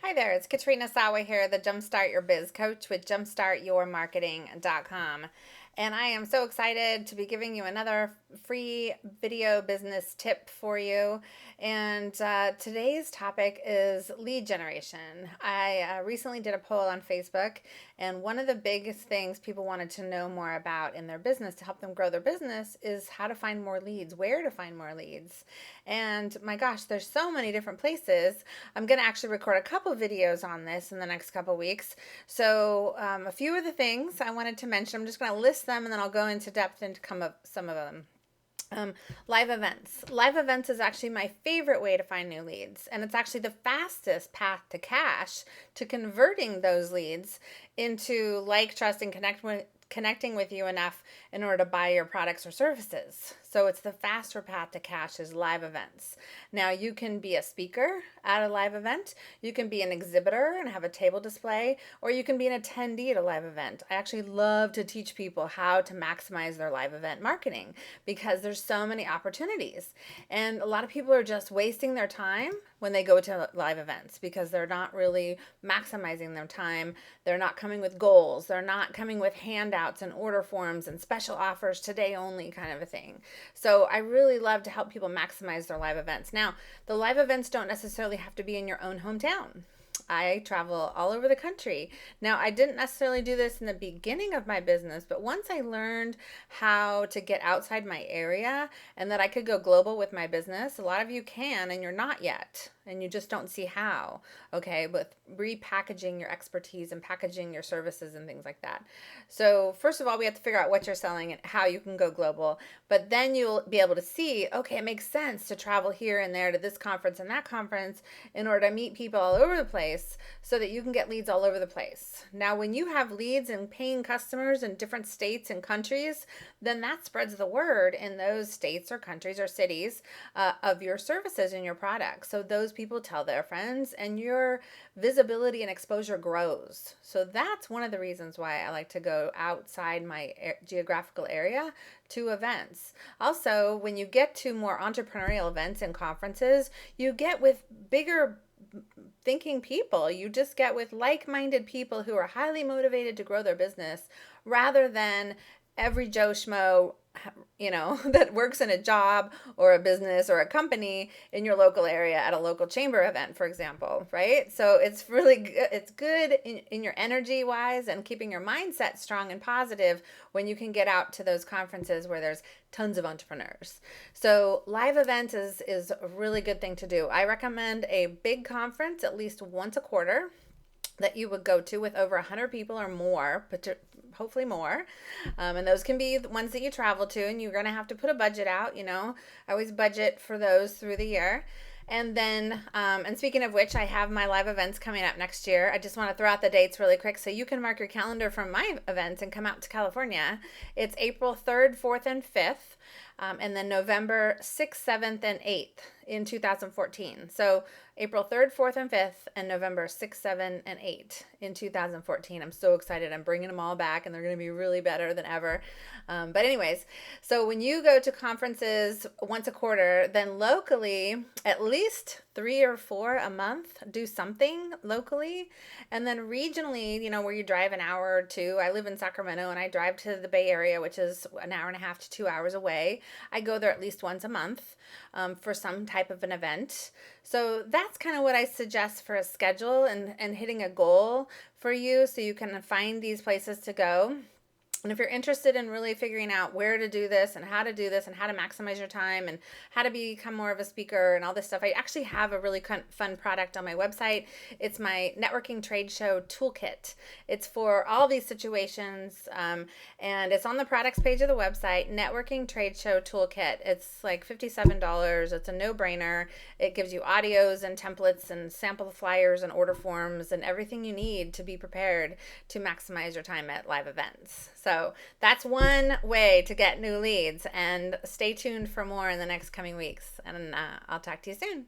Hi there, it's Katrina Sawa here, the Jumpstart Your Biz Coach with jumpstartyourmarketing.com. And I am so excited to be giving you another free video business tip for you. And today's topic is lead generation. I recently did a poll on Facebook, and one of the biggest things people wanted to know more about in their business to help them grow their business is how to find more leads, where to find more leads. And my gosh, there's so many different places. I'm going to actually record a couple videos on this in the next couple weeks. So a few of the things I wanted to mention, I'm just going to list them and then I'll go into depth into some of them. Live events. Live events is actually my favorite way to find new leads, and it's actually the fastest path to cash, to converting those leads into like, trust, and connecting with you enough in order to buy your products or services. So it's the faster path to cash is live events. Now you can be a speaker at a live event, you can be an exhibitor and have a table display, or you can be an attendee at a live event. I actually love to teach people how to maximize their live event marketing because there's so many opportunities. And a lot of people are just wasting their time when they go to live events because they're not really maximizing their time. They're not coming with goals. They're not coming with handouts and order forms and special offers today only kind of a thing. So I really love to help people maximize their live events. Now, the live events don't necessarily have to be in your own hometown. I travel all over the country. Now, I didn't necessarily do this in the beginning of my business, but once I learned how to get outside my area and that I could go global with my business, a lot of you can and you're not yet, and you just don't see how, okay, with repackaging your expertise and packaging your services and things like that. So first of all, we have to figure out what you're selling and how you can go global, but then you'll be able to see, okay, it makes sense to travel here and there to this conference and that conference in order to meet people all over the place so that you can get leads all over the place. Now, when you have leads and paying customers in different states and countries, then that spreads the word in those states or countries or cities of your services and your products. So those people tell their friends and your visibility and exposure grows. So that's one of the reasons why I like to go outside my geographical area to events. Also, when you get to more entrepreneurial events and conferences, you get with bigger thinking people. You just get with like-minded people who are highly motivated to grow their business rather than every Joe Schmo, that works in a job or a business or a company in your local area at a local chamber event, for example, right? So it's really good. It's good in your energy wise and keeping your mindset strong and positive when you can get out to those conferences where there's tons of entrepreneurs. So live events is a really good thing to do. I recommend a big conference at least once a quarter that you would go to with over 100 people or more, but hopefully more. And those can be the ones that you travel to, and you're going to have to put a budget out. I always budget for those through the year. And then, and speaking of which, I have my live events coming up next year. I just want to throw out the dates really quick so you can mark your calendar from my events and come out to California. It's April 3rd, 4th, and 5th, and then November 6th, 7th, and 8th in 2014. So April 3rd, 4th, and 5th, and November 6th, 7th, and 8th in 2014. I'm so excited. I'm bringing them all back, and they're going to be really better than ever. But anyways, so when you go to conferences once a quarter, then locally, at least 3 or 4 a month, do something locally. And then regionally, where you drive an hour or two. I live in Sacramento, and I drive to the Bay Area, which is an hour and a half to 2 hours away. I go there at least once a month for some type of an event. So that's kind of what I suggest for a schedule and hitting a goal for you so you can find these places to go. And if you're interested in really figuring out where to do this and how to do this and how to maximize your time and how to become more of a speaker and all this stuff, I actually have a really fun product on my website. It's my networking trade show toolkit. It's for all these situations, and it's on the products page of the website, networking trade show toolkit. It's like $57. It's a no-brainer. It gives you audios and templates and sample flyers and order forms and everything you need to be prepared to maximize your time at live events. So that's one way to get new leads, and stay tuned for more in the next coming weeks, and I'll talk to you soon.